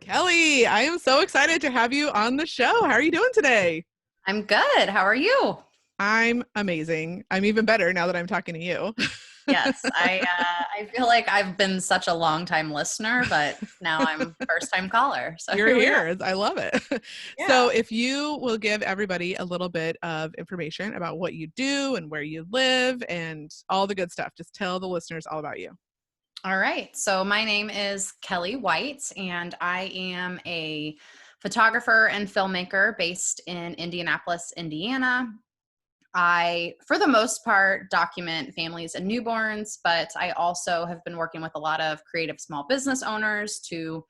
Kelly, I am so excited to have you on the show. How are you doing today? I'm good. How are you? I'm amazing. I'm even better now that I'm talking to you. Yes, I feel like I've been such a long time listener, but now I'm first time caller. So You're here we are. here. I love it. So, Yeah. if you will give everybody a little bit of information about what you do and where you live and all the good stuff, just tell the listeners all about you. All right. So my name is Kelly White, and I am a photographer and filmmaker based in Indianapolis, Indiana. I, for the most part, document families and newborns, but I also have been working with a lot of creative small business owners to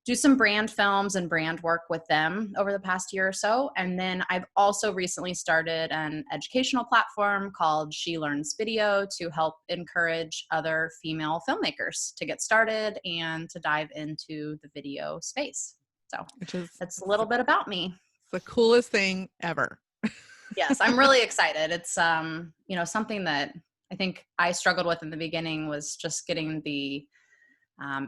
do some brand films and brand work with them over the past year or so. And then I've also recently started an educational platform called She Learns Video to help encourage other female filmmakers to get started and to dive into the video space. So Which is that's a little bit about me. the coolest thing ever. Yes, I'm really excited. It's something that I think I struggled with in the beginning was just getting the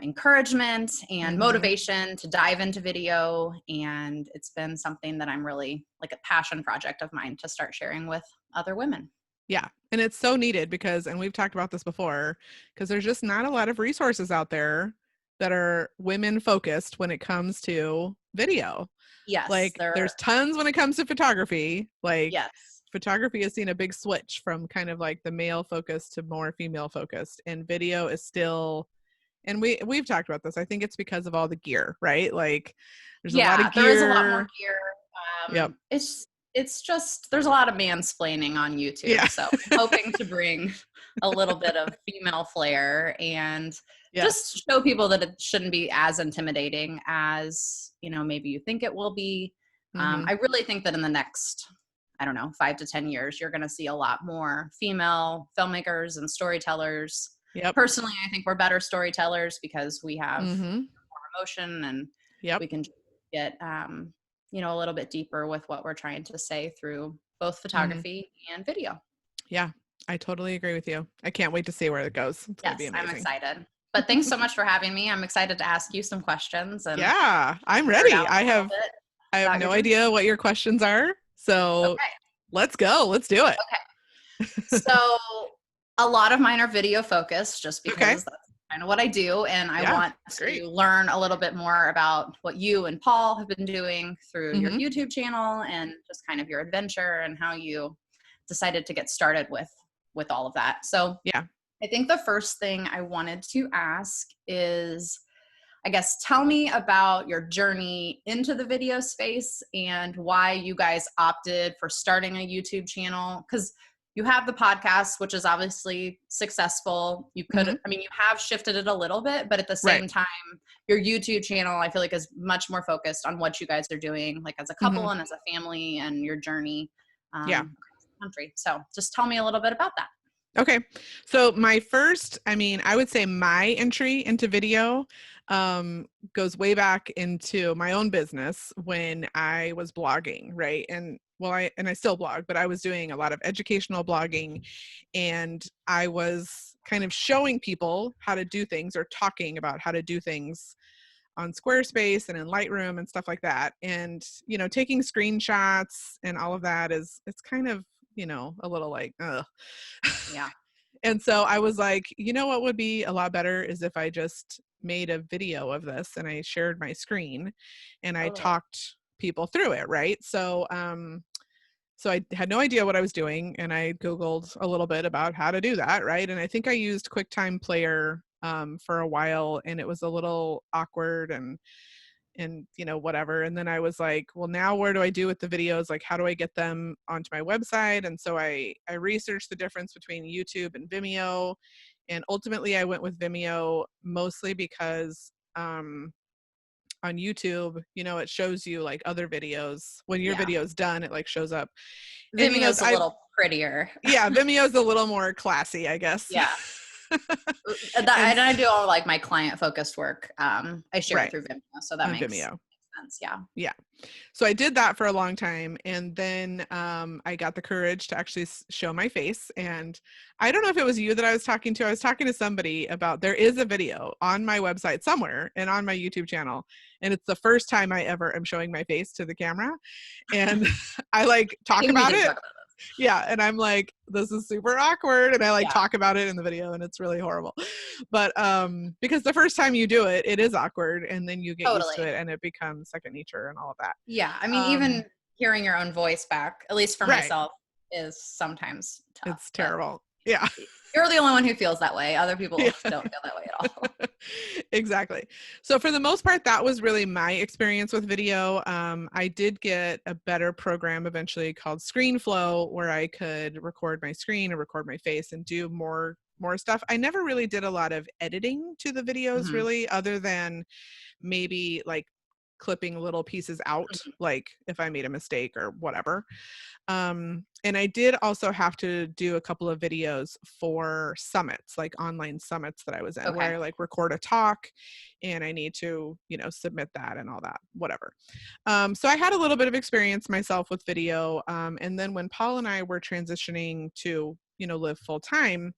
encouragement and Mhm. motivation to dive into video. And it's been something that I'm really like a passion project of mine to start sharing with other women. Yeah. And it's so needed because, and we've talked about this before, because there's just not a lot of resources out there that are women focused when it comes to video. Yes, Like there's tons when it comes to photography. Like yes. photography has seen a big switch from kind of like the male focused to more female focused, and video is still, and we've talked about this. I think it's because of all the gear, right? Like there's a lot of Yeah, there is a lot more gear. gear. Yep. It's just there's a lot of mansplaining on Yeah. YouTube. So I'm hoping to bring a little bit of female flair and Yes. just show people that it shouldn't be as intimidating as, maybe you think it will be. Mm-hmm. I really think that in the next, I don't know, 5 to 10 years, you're going to see a lot more female filmmakers and storytellers. Yep. Personally, I think we're better storytellers because we have Mm-hmm. more emotion and Yep. we can get, a little bit deeper with what we're trying to say through both Mm-hmm. photography and video. Yeah, I totally agree with you. I can't wait to see where it goes. It's going to be Yes, I'm amazing. excited. But thanks so much for having me. I'm excited to ask you some questions and Yeah, I'm nerd ready. out a little bit I have about your no journey. idea what your questions are. So Okay. let's go. Let's do it. Okay. So a lot of mine are video focused just Okay. because that's kind of what I do. And I Yeah, want great. to learn a little bit more about what you and Paul have been doing through your Mm-hmm. YouTube channel and just kind of your adventure and how you decided to get started with all of that. So Yeah. I think the first thing I wanted to ask is, I guess, tell me about your journey into the video space and why you guys opted for starting a YouTube channel. Because you have the podcast, which is obviously successful. You could, Mm-hmm. I mean, you have shifted it a little bit, but at the Right. same time, your YouTube channel, I feel like, is much more focused on what you guys are doing, like as a Mm-hmm. couple and as a family and your journey Yeah. across the country. So just tell me a little bit about that. Okay. So my first, I would say my entry into video goes way back into my own business when I was blogging, right? And well, I still blog, but I was doing a lot of educational blogging, and I was kind of showing people how to do things or talking about how to do things on Squarespace and in Lightroom and stuff like that. And, taking screenshots and all of that it's kind of, a little like, ugh. Yeah. And so I was like, what would be a lot better is if I just made a video of this and I shared my screen and I Totally. talked people through it, right? So I had no idea what I was doing, and I Googled a little bit about how to do that, right? And I think I used QuickTime Player for a while, and it was a little awkward and whatever. And then I was like, well, now where do I do with the videos? Like, how do I get them onto my website? And so I researched the difference between YouTube and Vimeo, and ultimately I went with Vimeo mostly because on YouTube, it shows you like other videos. When your Yeah. video's done, it like shows up. And Vimeo's a I little prettier. yeah, Vimeo's a little more classy, I guess. Yeah. And And I do all like my client focused work. I share it right, through Vimeo, so that on makes Vimeo. sense. Yeah. Yeah. So I did that for a long time. And then I got the courage to actually show my face. And I don't know if it was you that I was talking to. I was talking to somebody about, there is a video on my website somewhere and on my YouTube channel. And it's the first time I ever am showing my face to the camera. And I like I talk think we about did it. talk about this. Yeah. And I'm like, this is super awkward. And I like Yeah. talk about it in the video and it's really horrible. But because the first time you do it, it is awkward and then you get used to Totally. it and it becomes second nature and all of that. Yeah. I mean, even hearing your own voice back, at least for Right. myself, is sometimes tough. It's terrible. Yeah. You're the only one who feels that way. Other people Yeah. don't feel that way at all. Exactly. So for the most part, that was really my experience with video. I did get a better program eventually called ScreenFlow, where I could record my screen or record my face and do more stuff. I never really did a lot of editing to the videos, really, other than maybe like clipping little pieces out, like if I made a mistake or whatever. And I did also have to do a couple of videos for summits, like online summits that I was in, where I like record a talk and I need to, submit that and all that, whatever. So I had a little bit of experience myself with video. And then when Paul and I were transitioning to, live full time,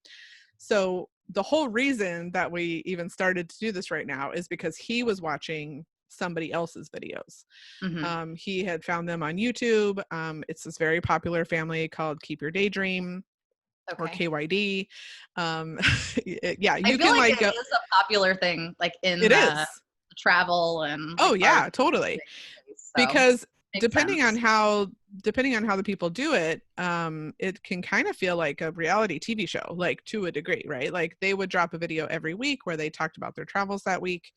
so the whole reason that we even started to do this right now is because he was watching somebody else's videos. He had found them on YouTube. It's this very popular family called Keep Your Daydream or KYD. Yeah, you I feel can like go. it is a popular thing, like in It is. travel and. Oh yeah, totally. So, because depending on how the people do it, it can kind of feel like a reality TV show, like to a degree, right? Like they would drop a video every week where they talked about their travels that week.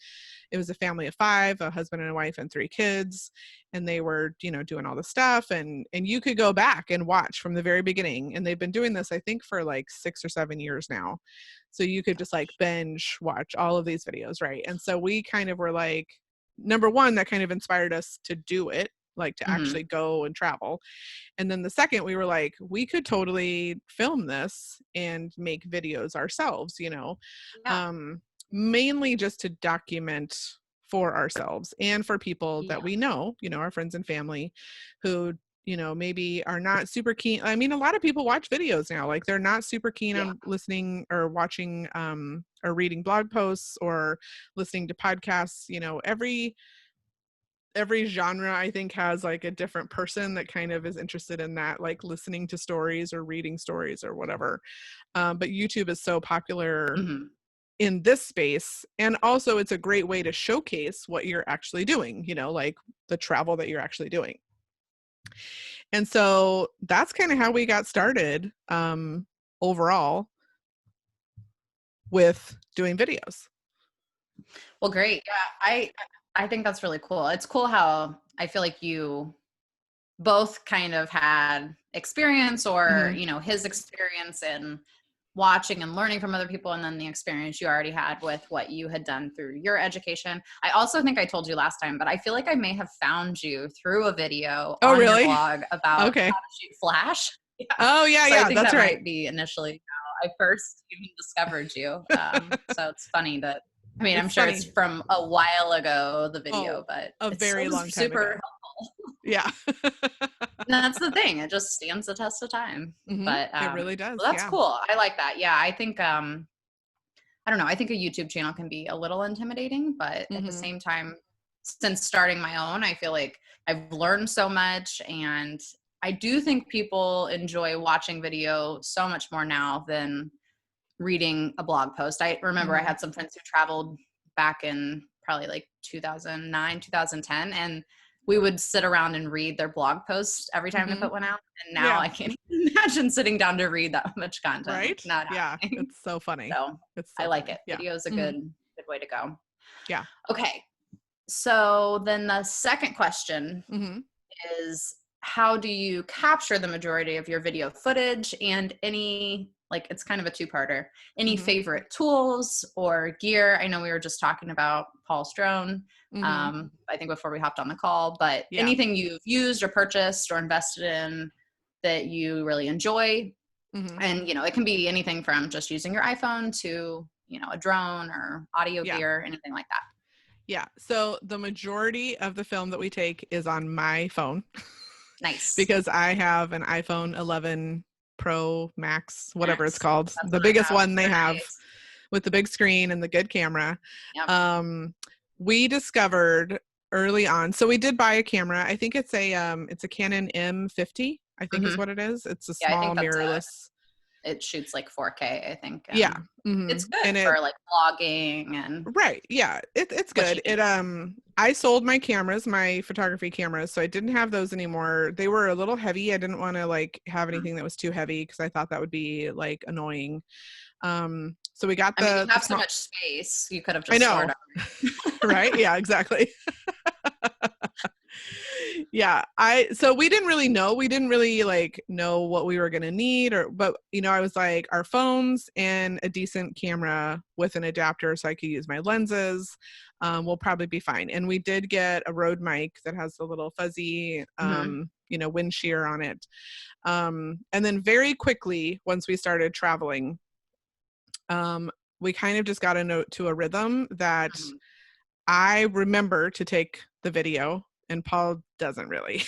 It was a family of 5, a husband and a wife and 3 kids. And they were, doing all the stuff and you could go back and watch from the very beginning. And they've been doing this, I think, for like 6 or 7 years now. So you could just like binge watch all of these videos, right? And so we kind of were like, number one, that kind of inspired us to do it, like to actually go and travel. And then the second, we were like, we could totally film this and make videos ourselves, mainly just to document for ourselves and for people that we know, our friends and family who, maybe are not super keen. I mean, a lot of people watch videos now, like they're not super keen on listening or watching or reading blog posts or listening to podcasts. Every genre I think has like a different person that kind of is interested in that, like listening to stories or reading stories or whatever. But YouTube is so popular in this space. And also it's a great way to showcase what you're actually doing, like the travel that you're actually doing. And so that's kind of how we got started overall with doing videos. Well, great. Yeah, I think that's really cool. It's cool how I feel like you both kind of had experience or, his experience in watching and learning from other people, and then the experience you already had with what you had done through your education. I also think I told you last time, but I feel like I may have found you through a video on your blog about how to shoot Flash. Yeah. Oh yeah, so yeah, I think that's that right. might be initially how I first even discovered you. So it's funny that, I mean, I'm sure it's from a while ago, the video, but a very long time super ago. helpful. Yeah. That's the thing. It just stands the test of time. But it really does. Well, that's cool. I like that. Yeah. I think, I don't know. I think a YouTube channel can be a little intimidating, but at the same time, since starting my own, I feel like I've learned so much, and I do think people enjoy watching video so much more now than reading a blog post. I remember I had some friends who traveled back in probably like 2009, 2010, and we would sit around and read their blog posts every time they put one out. And now I can't even imagine sitting down to read that much content. Right? Not yeah. It's so funny. So I like it. Yeah. Video is a good way to go. Yeah. Okay. So then the second question is, how do you capture the majority of your video footage, and any, like, it's kind of a 2-parter, any favorite tools or gear? I know we were just talking about Paul's drone, I think before we hopped on the call, but anything you've used or purchased or invested in that you really enjoy. And, it can be anything from just using your iPhone to, a drone or audio gear, anything like that. Yeah. So the majority of the film that we take is on my phone Nice. because I have an iPhone 11 Pro Max, whatever it's Max. called, That's the what I biggest have. one they They're have nice. with the big screen and the good camera. Yep. Um, we discovered early on. So we did buy a camera. I think it's a Canon M50, I think is Hmm. what it is. It's a Yeah, I small think mirrorless. it shoots like 4K, I think, Yeah. and it's Hmm. good And for like vlogging and right. Yeah. It's what you good. need. I sold my cameras, my photography cameras, so I didn't have those anymore. They were a little heavy. I didn't want to like have Mhm. anything that was too heavy because I thought that would be like annoying. So we got I mean, you the have so small. much space. You could have I just stored know. Right? Yeah, exactly. Yeah, so we didn't really know. We didn't really like know what we were going to need but I was like our phones and a decent camera with an adapter so I could use my lenses will probably be fine. And we did get a Rode mic that has the little fuzzy everything. wind shear on it. And then very quickly once we started traveling, we kind of just got to a rhythm that Hmm. I remember to take the video and Paul doesn't really.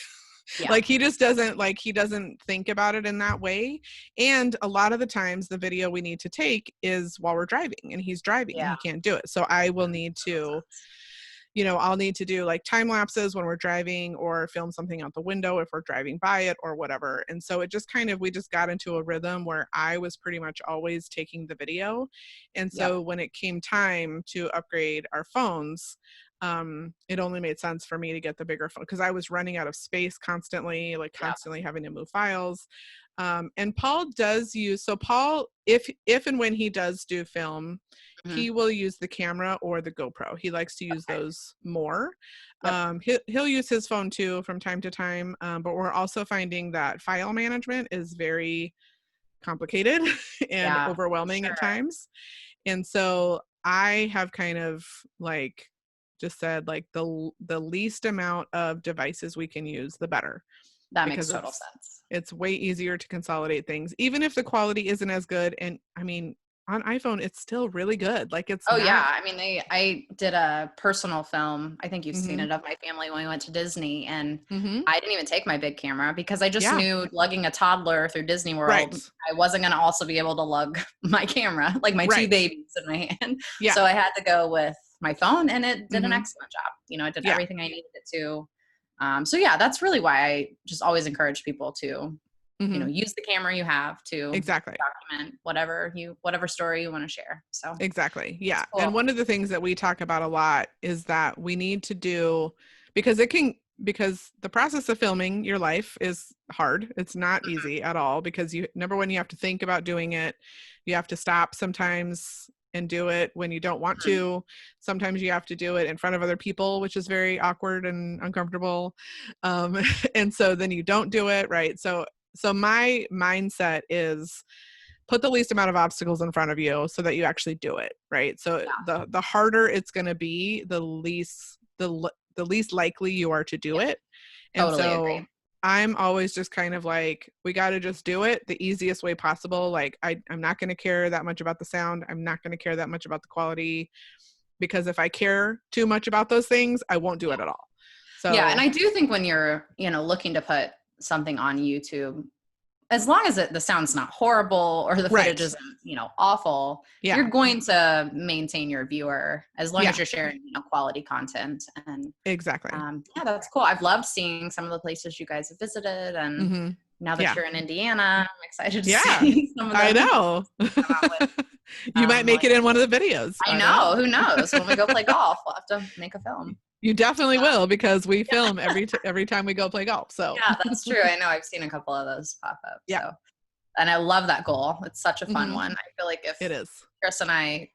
Yeah. Like he doesn't think about it in that way. And a lot of the times the video we need to take is while we're driving and he's driving and Yeah. he can't do it. So I will That makes need total to sense. I'll need to do like time lapses when we're driving or film something out the window if we're driving by it or whatever. And so it just we just got into a rhythm where I was pretty much always taking the video. And Yep. so when it came time to upgrade our phones, it only made sense for me to get the bigger phone because I was running out of space constantly, like Yep. constantly having to move files. And Paul does use, so Paul, if and when he does do film, Hmm. he will use the camera or the GoPro. He likes to use Okay. those more. Yep. He'll use his phone too from time to time, but we're also finding that file management is very complicated and Yeah. overwhelming at Sure. times. And so I have kind of like just said like the least amount of devices we can use, the better, That makes because total it's sense. it's way easier to consolidate things, even if the quality isn't as good. And I mean, on iPhone, it's still really good. Like it's Oh not. yeah, I mean I did a personal film. I think you've seen Mhm. it of my family when we went to Disney, and Mhm. I didn't even take my big camera because I just Yeah. knew lugging a toddler through Disney World, Right. I wasn't going to also be able to lug my camera, like my two Right. babies in my hand. Yeah. So I had to go with my phone, and it did an Mhm. excellent job. It did Yeah. everything I needed it to. So yeah, that's really why I just always encourage people to, Mhm. use the camera you have to Exactly. document whatever story you want to share. So Exactly. it's Yeah. cool. And one of the things that we talk about a lot is that we need to do because because the process of filming your life is hard. It's not Mhm. easy at all because you number one, you have to think about doing it. You have to stop sometimes and do it when you don't want Mhm. to. Sometimes you have to do it in front of other people, which is very awkward and uncomfortable. Um, and so then you don't do it, right? So my mindset is put the least amount of obstacles in front of you so that you actually do it, right? So Yeah, the harder it's going to be, the least likely you are to do yeah, it. And totally agree. so I'm always just kind of like, we got to just do it the easiest way possible. Like I'm not going to care that much about the sound. I'm not going to care that much about the quality because if I care too much about those things, I won't do Yeah. it at all. Yeah, and So, I do think when you're, looking to put something on YouTube, as long as the sound's not horrible or the footage right. isn't, awful, Yeah. you're going to maintain your viewer as long as Yeah, you're sharing, quality content. And exactly. yeah, that's cool. I've loved seeing some of the places you guys have visited, and Mhm. now that Yeah. you're in Indiana, I'm excited to Yeah. see some of I the know. come out with. You might make Like, it in one of the videos. I I don't know, know. who knows? When we go play golf, we'll have to make a film. You definitely will because we film every time we go play golf. So, Yeah, that's true. I know I've seen a couple of those pop up. yeah. So, and I love that goal. It's such a fun Hmm. one. I feel like if It is. Chris and I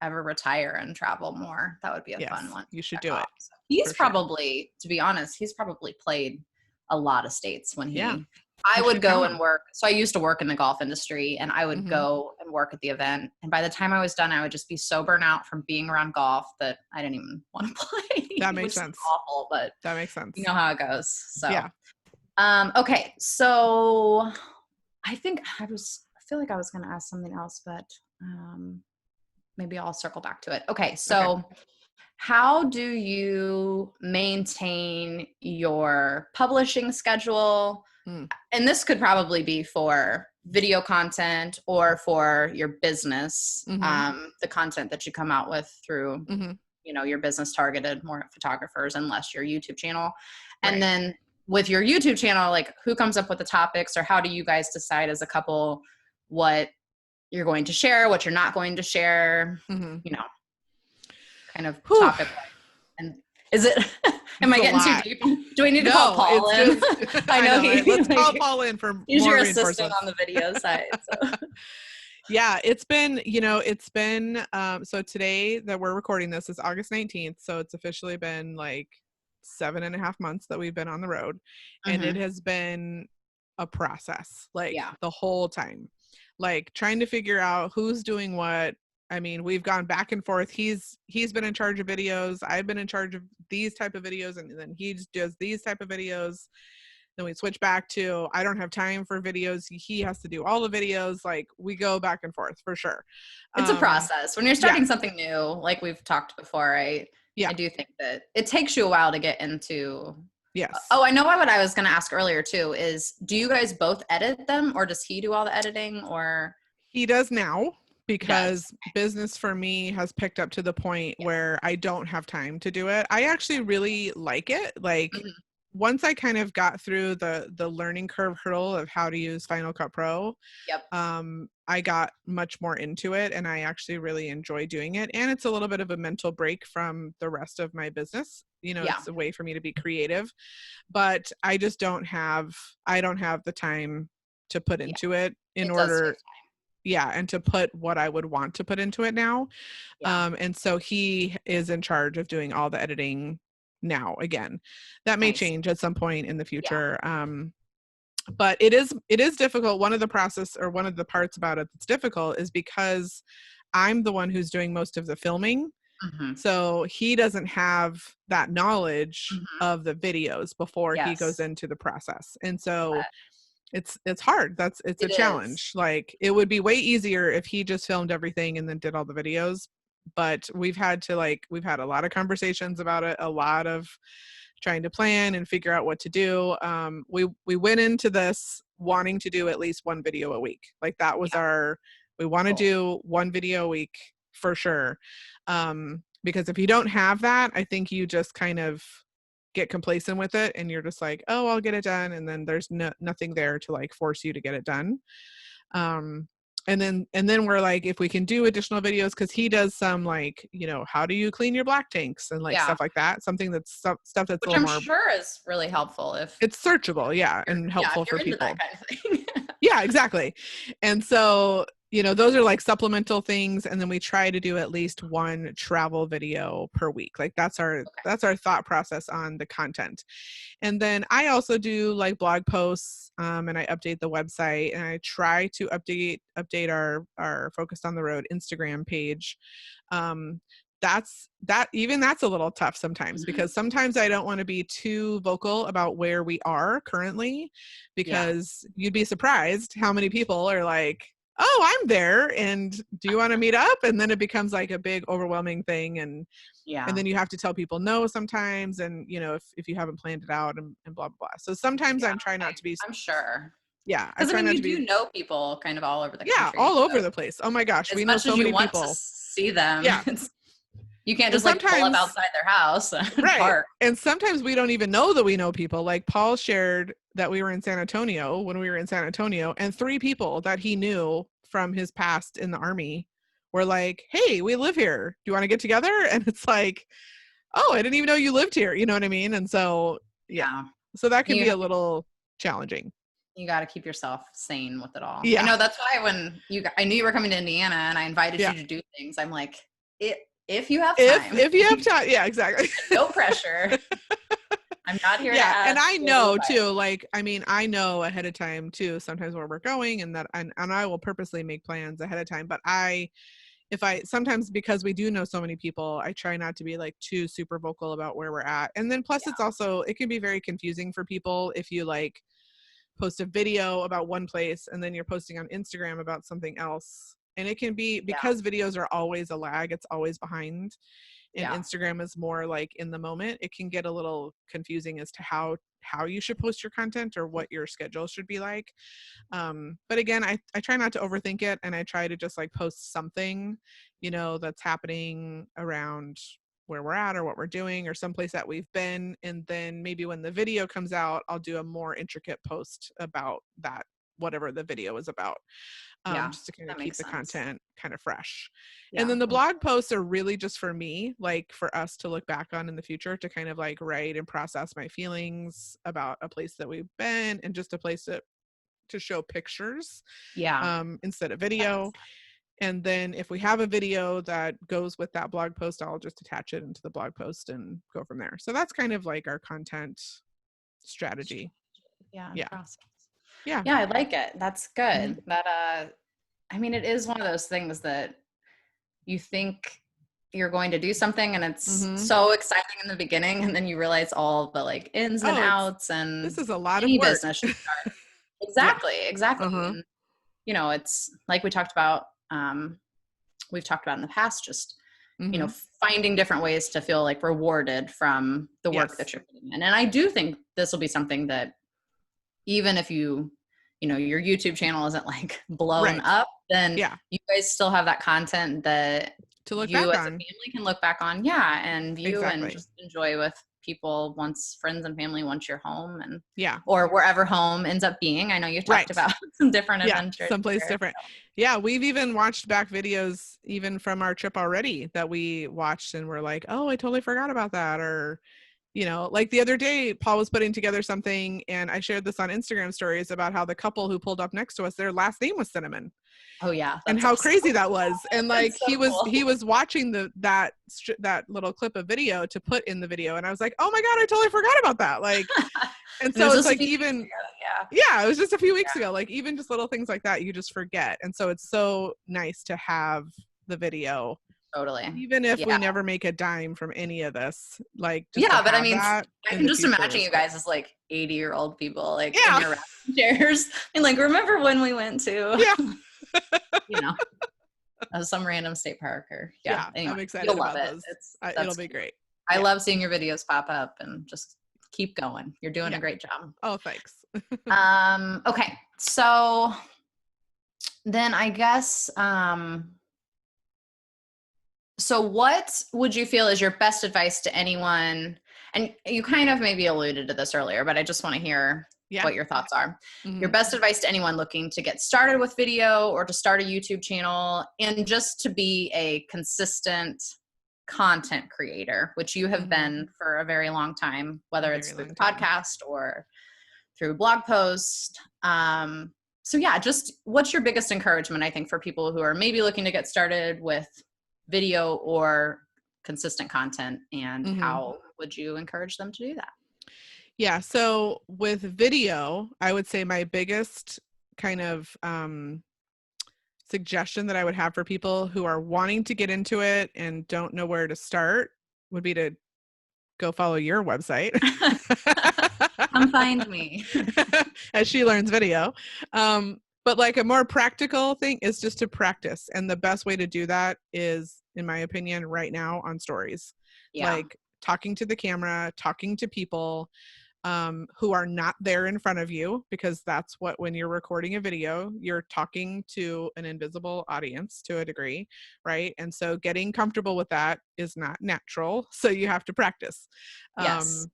ever retire and travel more, that would be a fun Yes, one to you should check do off. it So he's for sure. probably, to be honest, he's probably played a lot of states when Yeah, I you would should go count and them. work. So I used to work in the golf industry, and I would Hmm. go and work at the event. And by the time I was done, I would just be so burnt out from being around golf that I didn't even want to That play, makes which is sense. awful, but That makes you sense. know how it goes. So, Yeah. okay. So I feel like I was going to ask something else, but maybe I'll circle back to it. Okay. Okay. So how do you maintain your publishing schedule? Mm, And this could probably be for video content or for your business, mhm, the content that you come out with through, mhm, your business targeted more at photographers and less your YouTube channel. And right. then with your YouTube channel, like who comes up with the topics, or how do you guys decide as a couple what you're going to share, what you're not going to share, Mhm. you know, kind of Whew, topic wise? And is it, am it's I a getting too lot. deep? Do I need to call No, Paul it's in? just I I know know, right? he Let's call like, Paula in for he's more your assistant reinforcements. on the video side. So Yeah, it's been so today that we're recording this is August 19th, so it's officially been like 7.5 months that we've been on the road, and it mhm. has been a process, like Yeah. the whole time, like trying to figure out who's doing what. I mean, we've gone back and forth. He's been in charge of videos. I've been in charge of these type of videos, and then he just does these type of videos. Then we switch back to I don't have time for videos. He has to do all the videos. Like we go back and forth for sure. It's a Um, process. When you're yeah, starting something new, like we've talked before, I yeah, do think that it takes you a while to get into. yes. Oh, I know what I was going to ask earlier too is, do you guys both edit them, or does he do all the editing, or He does now he does? because business for me has picked up to the point where I don't have time to do it. I actually really like it. Like Mhm. once I kind of got through the learning curve hurdle of how to use Final Cut Pro, Yep. I got much more into it and I actually really enjoy doing it. And it's a little bit of a mental break from the rest of my business. You know, Yeah. it's a way for me to be creative, but I just I don't have the time to put Yeah. into it in It does take order, time. yeah, and to put what I would want to put into it now. Yeah. And so he is in charge of doing all the editing now again. That may Nice. change at some point in the Yeah. future. But it is difficult. One of the process or one of the parts about it that's difficult is because I'm the one who's doing most of the filming. Hmm. So he doesn't have that knowledge Hmm. of the videos before he goes Yes. into the process. And so it's hard. It's a It is. challenge. Like it would be way easier if he just filmed everything and then did all the videos. But we've had a lot of conversations about it, a lot of trying to plan and figure out what to do. We went into this wanting to do at least one video a week. Like that was Yeah. our we want to Cool. do one video a week for sure. Because if you don't have that, I think you just kind of get complacent with it and you're just like, oh, I'll get it done, and then there's nothing there to like force you to get it done. um and then we're like, if we can do additional videos, because he does some like, how do you clean your black tanks and like Yeah. stuff like that, something that's stuff that's a Which little I'm more, sure is really helpful if it's searchable, yeah, you're, and yeah, if helpful you're for into that people. kind of thing. Yeah, exactly. And so, those are like supplemental things. And then we try to do at least one travel video per week. Like Okay. that's our thought process on the content. And then I also do like blog posts, and I update the website, and I try to update our Focused on the Road Instagram page. Um, that's a little tough sometimes, Hmm. because sometimes I don't want to be too vocal about where we are currently, Yeah. because you'd be surprised how many people are like, oh, I'm there, and do you want to meet up? And then it becomes like a big overwhelming thing, and Yeah. then you have to tell people no sometimes, and if you haven't planned it out, and blah blah blah. So sometimes Yeah. I'm trying not to be, I'm sure. yeah, I Because I try mean, not you to be, do know people kind of all over the yeah, country. all over So the place. Oh my gosh, as we know much so as you many want to people. see them, Yeah. you can't And just like pull up sometimes, outside their house and right, park. and sometimes we don't even know that we know people. Like Paul shared that we were in San Antonio, when we were in San Antonio, and 3 people that he knew from his past in the army were like, hey, we live here, do you want to get together? And it's like, oh, I didn't even know you lived here, you know what I mean? And so, yeah, Yeah. so that can You be a little challenging. you got to keep yourself sane with it all. I Yeah, know that's why when I knew you were coming to Indiana and I invited yeah, you to do things, I'm like, it, if you have if time, if you have time, yeah, exactly. no pressure. I'm not here to Yeah, and ask I for the know advice. too, like, I mean, I know ahead of time too sometimes where we're going, and I will purposely make plans ahead of time. But if I sometimes, because we do know so many people, I try not to be like too super vocal about where we're at. And then plus Yeah. it can be very confusing for people if you like post a video about one place and then you're posting on Instagram about something else. And it can be, Yeah. because videos are always a lag, it's always behind. and Yeah. Instagram is more like in the moment, it can get a little confusing as to how you should post your content or what your schedule should be like. But again, I try not to overthink it, and I try to just like post something, that's happening around where we're at or what we're doing or someplace that we've been. And then maybe when the video comes out, I'll do a more intricate post about that, whatever the video is about, Yeah. just to kind of That keep makes the sense. content kind of fresh. And Yeah. then the blog posts are really just for me, like for us to look back on in the future, to kind of like write and process my feelings about a place that we've been, and just a place to show pictures Yeah. instead of That makes video. sense. And then if we have a video that goes with that blog post, I'll just attach it into the blog post and go from there. So that's kind of like our content strategy. Yeah. And Yeah. process. Yeah. Yeah. I like it. That's Mm-hmm. good. I mean, it is one of those things that you think you're going to do something and it's Mm-hmm. so exciting in the beginning, and then you realize all the like ins and Oh, outs, this and is a lot of any work. business should start. Yeah. Exactly. Uh-huh. And it's like we've talked about in the past, just Mm-hmm. finding different ways to feel like rewarded from the work Yes. that you're putting in. And I do think this will be something that, even if your YouTube channel isn't like blown Right. up, then Yeah. you guys still have that content that To look you back as a on. family can look back on, yeah, and view and Exactly. just enjoy with people, once friends and family, once you're home, and Yeah. or wherever home ends up being. I know you talked Right. about some different Yeah. adventures Someplace there. different. Yeah. We've even watched back videos even from our trip already that we watched and we're like, oh, I totally forgot about that. Or, like the other day, Paul was putting together something and I shared this on Instagram stories about how the couple who pulled up next to us, their last name was Cinnamon, Oh yeah, and that's how awesome. crazy that was. And like That's so cool. he was watching that little clip of video to put in the video. And I was like, oh my God, I totally forgot about that. Like, and And it so was it's just a like, few weeks even, ago. Yeah. yeah, it was just a few weeks Yeah. ago, like even just little things like that, you just forget. And so it's so nice to have the video, Totally. even if we Yeah. never make a dime from any of this, like just to Yeah, but I have mean, that I in can the just future imagine is you cool. guys as like 80-year-old people, like in Yeah. your rocking chairs, and like, remember when we went to, Yeah. you know, some random state park, or yeah. Yeah. Anyway, I'm excited you'll love about it. those. That's It'll be cute. great. I Yeah. love seeing your videos pop up, and just keep going. You're doing Yeah. a great job. Oh, thanks. Okay, so then I guess, so what would you feel is your best advice to anyone? And you kind of maybe alluded to this earlier, but I just want to hear Yeah. what your thoughts are. Your Mm-hmm. best advice to anyone looking to get started with video, or to start a YouTube channel, and just to be a consistent content creator, which you have Mm-hmm. been for a very long time, whether it's Very through long the time. podcast or through blog posts. So yeah, just what's your biggest encouragement, I think, for people who are maybe looking to get started with video or consistent content, and Mm-hmm. how would you encourage them to do that? Yeah. So with video, I would say my biggest kind of suggestion that I would have for people who are wanting to get into it and don't know where to start would be to go follow your website. Come find me. As She Learns Video. But like a more practical thing is just to practice. And the best way to do that is, in my opinion, right now on stories. Yeah. Like talking to the camera, talking to people who are not there in front of you, because that's what, when you're recording a video, you're talking to an invisible audience to a degree, right? And so getting comfortable with that is not natural. So you have to practice. Yes.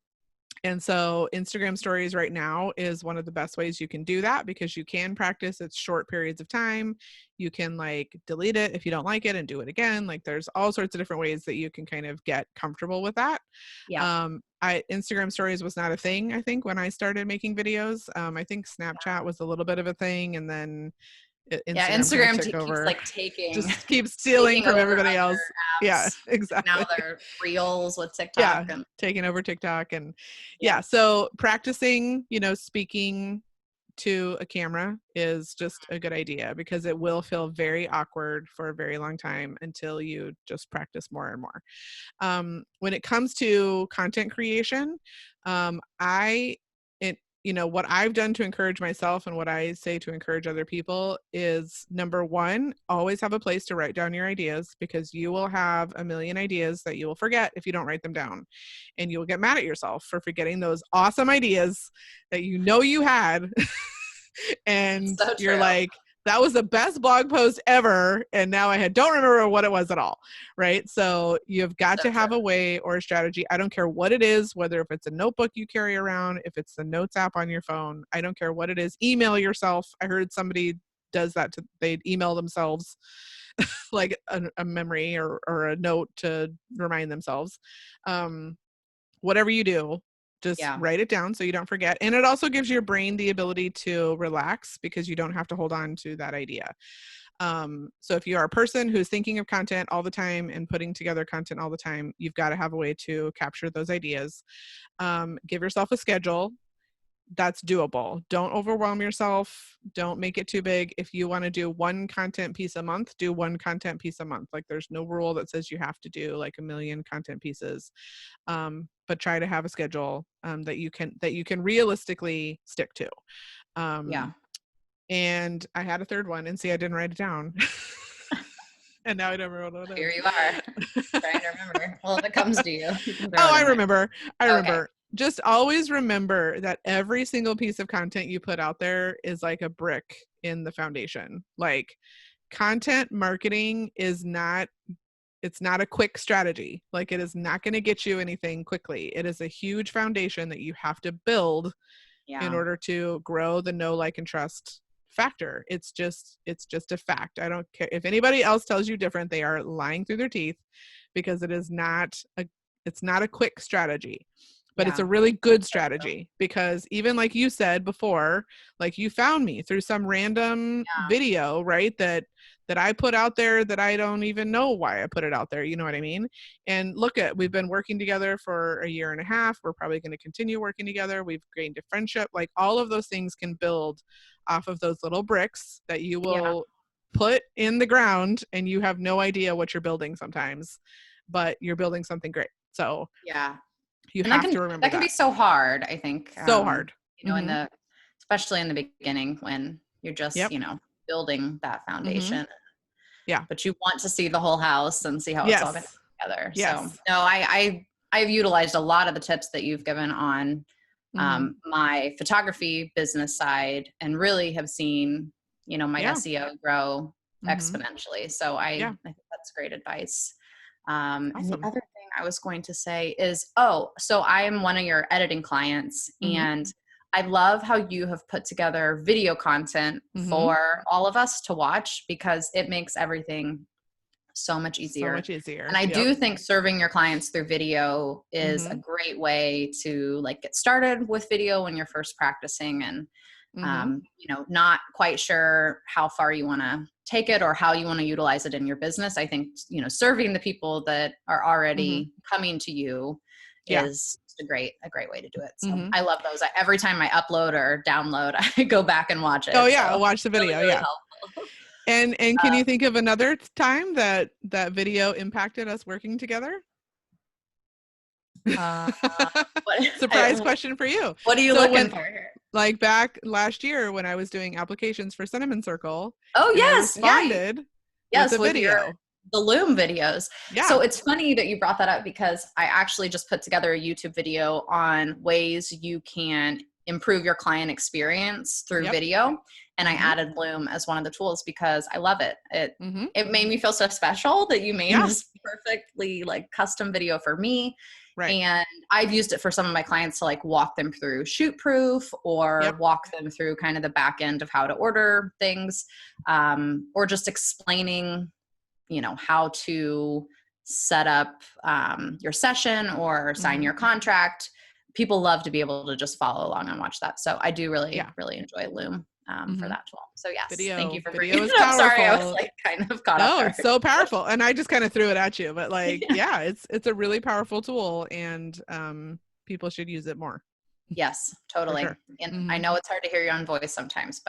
And so Instagram stories right now is one of the best ways you can do that, because you can practice. It's short periods of time. You can like delete it if you don't like it and do it again. Like there's all sorts of different ways that you can kind of get comfortable with that. Yeah. Instagram stories was not a thing, I think, when I started making videos. I think Snapchat was a little bit of a thing, and then Yeah. Instagram kind of Instagram took keeps over, like taking just keeps stealing from over everybody other else. Yeah, apps. Now exactly. they're reels with TikTok, Yeah, and taking over TikTok. And yeah. so practicing, speaking to a camera is just a good idea, because it will feel very awkward for a very long time until you just practice more and more. When it comes to content creation, I what I've done to encourage myself and what I say to encourage other people is, number one, always have a place to write down your ideas, because you will have a million ideas that you will forget if you don't write them down. And you'll get mad at yourself for forgetting those awesome ideas that you had. And So you're true. like, that was the best blog post ever, and now I don't remember what it was at all, right? So you've got So to have true. a way or a strategy. I don't care what it is, whether if it's a notebook you carry around, if it's the notes app on your phone, I don't care what it is. Email yourself. I heard somebody does that. They'd email themselves like a memory or a note to remind themselves. Whatever you do, just Yeah. write it down so you don't forget. And it also gives your brain the ability to relax, because you don't have to hold on to that idea. So if you are a person who's thinking of content all the time and putting together content all the time, you've got to have a way to capture those ideas. Give yourself a schedule that's doable. Don't overwhelm yourself. Don't make it too big. If you want to do one content piece a month, do one content piece a month. Like, there's no rule that says you have to do like a million content pieces. But try to have a schedule that you can realistically stick to. Yeah. And I had a third one, and see, I didn't write it down. And now I don't remember what it Here is. you are trying to remember. Well, if it comes to you, you can throw Oh, it I in there. remember. I Okay. remember. Just always remember that every single piece of content you put out there is like a brick in the foundation. Like, content marketing is not, it's not a quick strategy. Like, it is not going to get you anything quickly. It is a huge foundation that you have to build in Yeah. order to grow the know, like, and trust factor. It's just a fact. I don't care if anybody else tells you different. They are lying through their teeth, because it's not a quick strategy, but it's Yeah. a really good strategy. Because even like you said before, like, you found me through some random Yeah. video, right? That I put out there that I don't even know why I put it out there. You know what I mean? And we've been working together for a year and a half. We're probably going to continue working together. We've gained a friendship. Like, all of those things can build off of those little bricks that you Yeah. will put in the ground, and you have no idea what you're building sometimes, but you're building something great. So Yeah. you And that have can to remember that can be that. so hard, I think. So hard. In Mm-hmm. especially in the beginning when you're just, Yep. building that Mm-hmm. foundation, Yeah. but you want to see the whole house and see how it's all going to Yes. come together. So, Yes. no, I've utilized a lot of the tips that you've given on Mm-hmm. my photography business side, and really have seen, my Yeah. SEO grow Mm-hmm. exponentially. So I Yeah. think that's great advice. And the Awesome. other thing I was going to say is, so I am one of your editing clients, Mm-hmm. and I love how you have put together video content Mm-hmm. for all of us to watch, because it makes everything so much So easier. much easier. And I Yep. do think serving your clients through video is a Mm-hmm. great way to get started with video when you're first practicing, and Mm-hmm. not quite sure how far you want to take it or how you want to utilize it in your business. I think, serving the people that are Mm-hmm. already coming to you Yeah. is a great way to do it. So Mm-hmm. I love those. Every time I upload or download, I go back and watch Oh it. yeah, So watch the really, video. really Yeah. helpful. And can you think of another time that video impacted us working together? Uh, what, Surprise question for you. what are you So looking when, for here? like, back last year when I was doing applications for Cinnamon Circle, Oh, and I yes. Yeah. responded with Yes. a With video. the Loom videos. Yeah. So it's funny that you brought that up, because I actually just put together a YouTube video on ways you can improve your client experience through Yep. video. And I Mm-hmm. added Loom as one of the tools because I love it. Mm-hmm. It made me feel so special that you made Yeah. this perfectly custom video for me. Right. And I've used it for some of my clients to walk them through shoot proof, or Yep. walk them through kind of the back end of how to order things, or just explaining how to set up your session or sign Mm-hmm. your contract. People love to be able to just follow along and watch that. So I do really, Yeah. really enjoy Loom for Mm-hmm. that tool. So yes, thank you for Video bringing is it up. Sorry, I was powerful. kind of caught off No, guard. it's so powerful. And I just kind of threw it at you, but yeah, it's a really powerful tool, and people should use it more. Yes, For totally. sure. And I Mm-hmm. know it's hard to hear your own voice sometimes,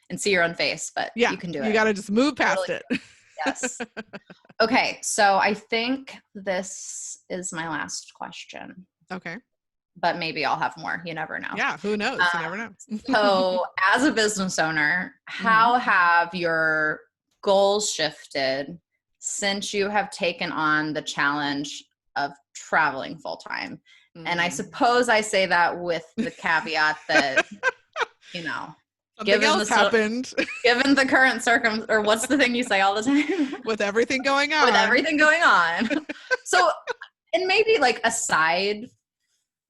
and see your own face, but Yeah, you can do you it. got to just move past Totally. it. Yes. Okay. So I think this is my last question. Okay. but maybe I'll have more. You never know. Yeah, who knows? You never know. So as a business owner, Mhm. how have your goals shifted since you have taken on the challenge of traveling full time? And I Mm. suppose I say that with the caveat that, you know, Something given the else happened given the current or what's the thing you say all the time? with everything going With on. everything going on. So, and maybe like aside,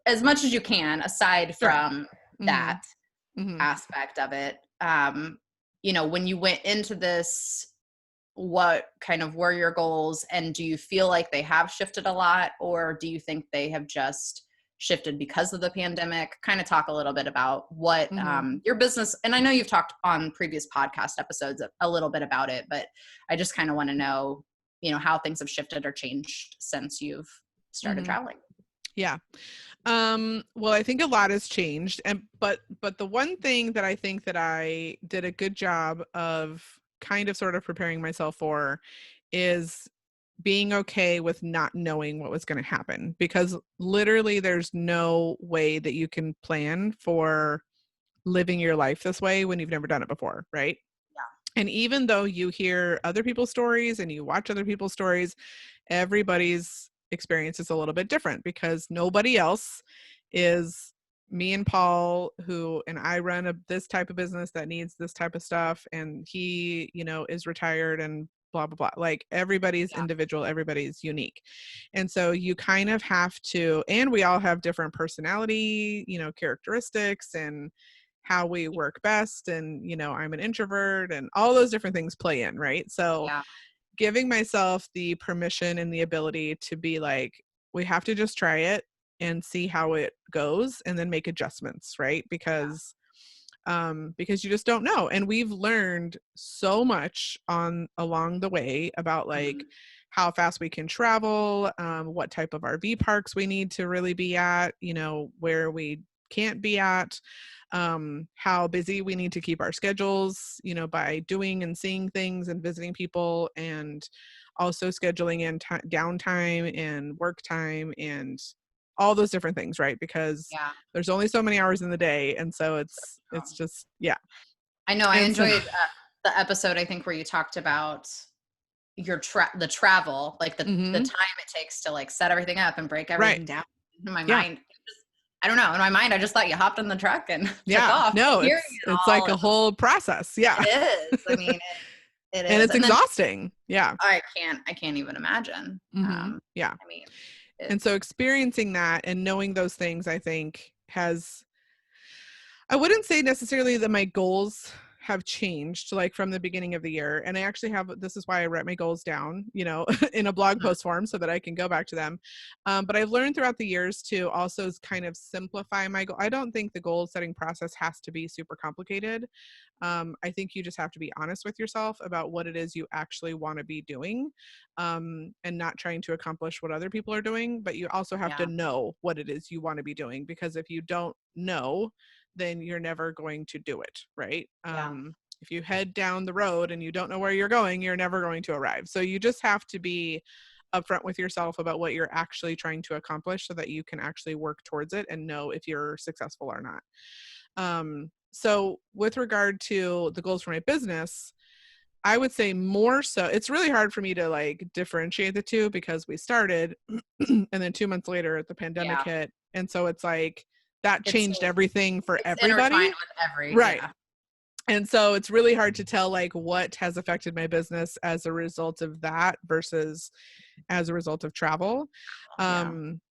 as much as you can, aside Sure. from Mhm. that Mhm. aspect of it, when you went into this, what kind of were your goals, and do you feel like they have shifted a lot, or do you think they have just shifted because of the pandemic? Kind of talk a little bit about what Mhm. your business, and I know you've talked on previous podcast episodes a little bit about it, but I just kind of want to know, how things have shifted or changed since you've started Mhm. traveling. Yeah. Well, I think a lot has changed, but the one thing that I think that I did a good job of kind of sort of preparing myself for is being okay with not knowing what was going to happen, because literally there's no way that you can plan for living your life this way when you've never done it before, right? And even though you hear other people's stories and you watch other people's stories, everybody's experience is a little bit different, because nobody else is me and Paul, who, and I run this type of business that needs this type of stuff, and he, is retired and blah blah blah. Like, everybody's Yeah. individual, everybody's unique. And so you kind of have to, and we all have different personality, characteristics, and how we work best, and I'm an introvert, and all those different things play in, right? So Yeah. giving myself the permission and the ability to be like, we have to just try it and see how it goes, and then make adjustments, right? Because you just don't know. And we've learned so much along the way about, like, Mhm. how fast we can travel, what type of RV parks we need to really be at, where we can't be at, how busy we need to keep our schedules, by doing and seeing things and visiting people, and also scheduling in downtime and work time and all those different things, right? Because Yeah. there's only so many hours in the day, and so it's just, yeah. I know I And so enjoyed the episode, I think, where you talked about the travel, like the mhm, time it takes to like set everything up and break right, everything down. In my yeah, mind, I don't know. In my mind, I just thought you hopped in the truck and took yeah, off. no, Hearing it's it it's like all, a whole process, yeah. it is. I mean, it And is. it's And then exhausting, yeah. I can't even imagine. Yeah. I mean, And so experiencing that and knowing those things, I think, I wouldn't say necessarily that my goals have changed, like, from the beginning of the year. And I actually this is why I write my goals down, in a blog mhm, post form, so that I can go back to them. But I've learned throughout the years to also kind of simplify my goal. I don't think the goal setting process has to be super complicated. I think you just have to be honest with yourself about what it is you actually want to be doing, and not trying to accomplish what other people are doing. But you also have to yeah, know what it is you want to be doing, because if you don't know, then you're never going to do it, right? yeah, If you head down the road and you don't know where you're going, you're never going to arrive. So you just have to be upfront with yourself about what you're actually trying to accomplish, so that you can actually work towards it and know if you're successful or not. So with regard to the goals for my business, I would say more so, it's really hard for me to, like, differentiate the two, because we started and then 2 months later the pandemic yeah. hit. And so it's like that It's changed everything for it's intertwined everybody. with Right. yeah, And so it's really hard to tell, like, what has affected my business as a result of that versus as a result of travel. yeah, Um,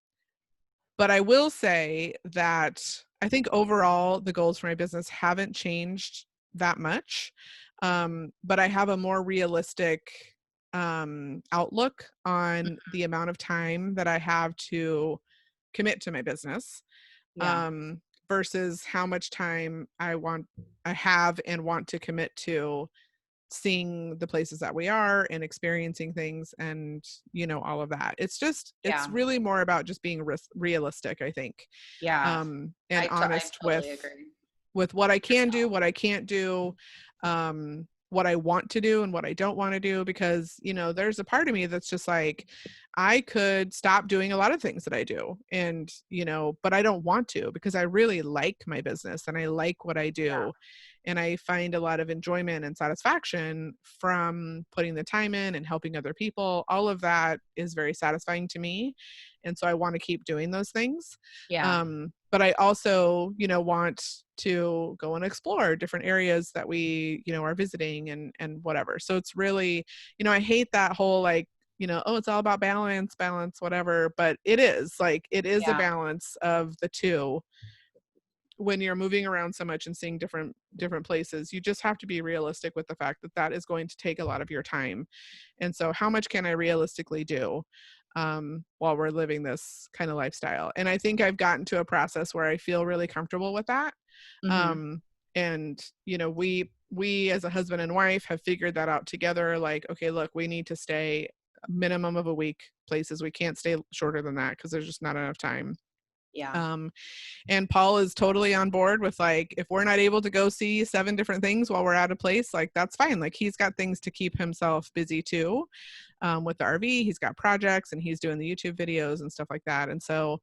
but I will say that I think overall the goals for my business haven't changed that much. But I have a more realistic outlook on the amount of time that I have to commit to my business, yeah, um, versus how much time I have and want to commit to seeing the places that we are and experiencing things, and all of that. It's yeah, really more about just being realistic, I think, yeah. and I honest totally agree. with what I can do, Yourself. what I can't do, what I want to do and what I don't want to do, because, you know, there's a part of me that's just like, I could stop doing a lot of things that I do, and, you know, but I don't want to, because I really like my business and I like what I Yeah. do. And I find a lot of enjoyment and satisfaction from putting the time in and helping other people. All of that is very satisfying to me. And so I want to keep doing those things. Yeah. But I also, you know, want to go and explore different areas that we, you know, are visiting, and whatever. So it's really, you know, I hate that whole like, you know, oh, it's all about balance, whatever. But it is like, it is a Yeah. balance of the two. When you're moving around so much and seeing different places, you just have to be realistic with the fact that that is going to take a lot of your time. And so how much can I realistically do while we're living this kind of lifestyle? And I think I've gotten to a process where I feel really comfortable with that. Hmm. um, and you know, we as a husband and wife have figured that out together, like, okay, look, we need to stay a minimum of a week places. We can't stay shorter than that because there's just not enough time. Yeah. um, and Paul is totally on board with, like, if we're not able to go see 7 different things while we're out of place, like, that's fine. Like, he's got things to keep himself busy too. With the RV, he's got projects and he's doing the YouTube videos and stuff like that. And so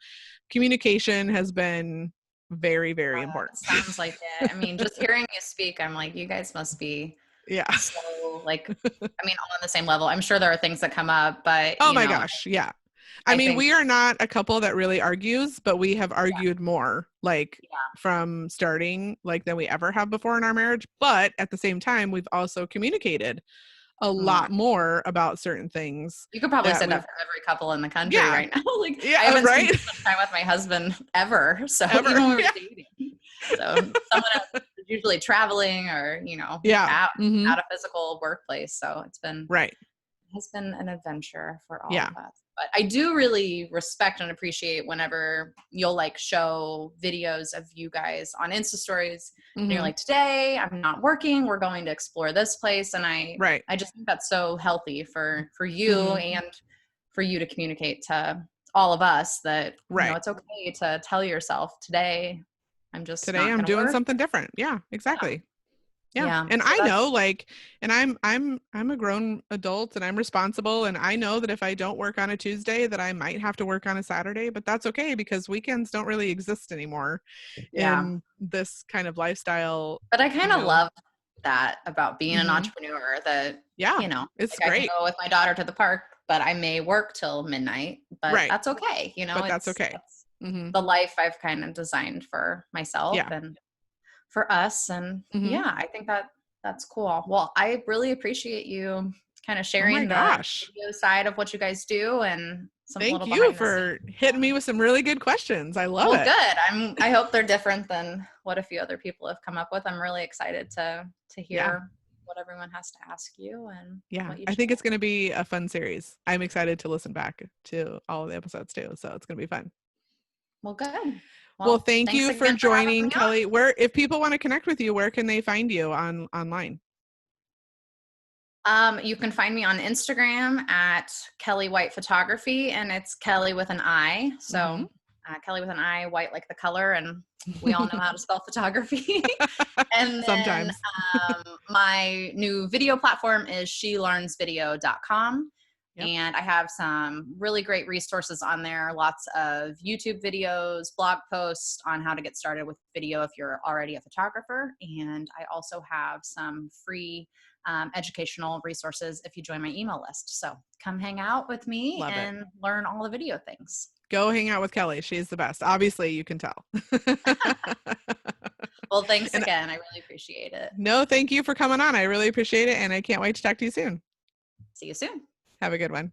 communication has been very, very important. Sounds like it. I mean, just hearing you speak, I'm like, you guys must be Yeah. so like, I mean, all on the same level. I'm sure there are things that come up, but Oh my gosh. Yeah. I I mean, think, we are not a couple that really argues, but we have yeah, argued more, like, yeah, from starting, like, than we ever have before in our marriage. But at the same time, we've also communicated a lot more. more about certain things You could probably that say that we've, for every couple in the country yeah, right now. Like, I yeah, haven't spent right. this much time with my husband ever. So Ever. even when we were Yeah. dating, so someone else is usually traveling or, Yeah. out of physical workplace. So Right. has been an adventure for all Yeah. of us. But I do really respect and appreciate whenever you'll like show videos of you guys on Insta stories and you're hmm like, today I'm not working, we're going to explore this place. And Right. I just think that's so healthy for you hmm and for you to communicate to all of us that, Right. it's okay to tell yourself today I'm just Today not I'm going to doing work. something different. Yeah, Yeah. exactly. Yeah. Yeah. And So I know, that's, like, and I'm a grown adult and I'm responsible, and I know that if I don't work on a Tuesday that I might have to work on a Saturday, but that's okay because weekends don't really exist anymore yeah. in this kind of lifestyle, But I kind you of know. love that about being an hmm entrepreneur that, Yeah. It's like I can great. go with my daughter to the park, but I may work till midnight, but Right. that's okay. But that's okay. That's hmm the life I've kind of designed for myself Yeah. and for us. And hmm yeah, I think that's cool. Well, I really appreciate you kind of Oh my sharing the gosh. video side of what you guys do and some Thank little you behind the for scenes. hitting me with some really good questions. I love Well, it. good. I hope they're different than what a few other people have come up with. I'm really excited to Yeah. hear what everyone has to ask you and Yeah. what you I share. think it's going to be a fun series. I'm excited to listen back to all of the episodes too. So it's going to be fun. Well, good. Well, Well, thank thanks you for again for having joining, me on. Kelly. Where, if people want to connect with you, where can they find you online? You can find me on Instagram at Kelly White Photography, and it's Kelly with an I. hmm So Kelly with an I, white like the color, and we all know how to spell photography. And then Sometimes. my new video platform is shelearnsvideo.com. Yep. And I have some really great resources on there, lots of YouTube videos, blog posts on how to get started with video if you're already a photographer. And I also have some free educational resources if you join my email list. So come hang out with me Love it. and learn all the video things. Go hang out with Kelly. She's the best. Obviously, you can tell. Well, thanks And again. I really appreciate it. no, thank you for coming on. I really appreciate it. And I can't wait to talk to you soon. See you soon. Have a good one.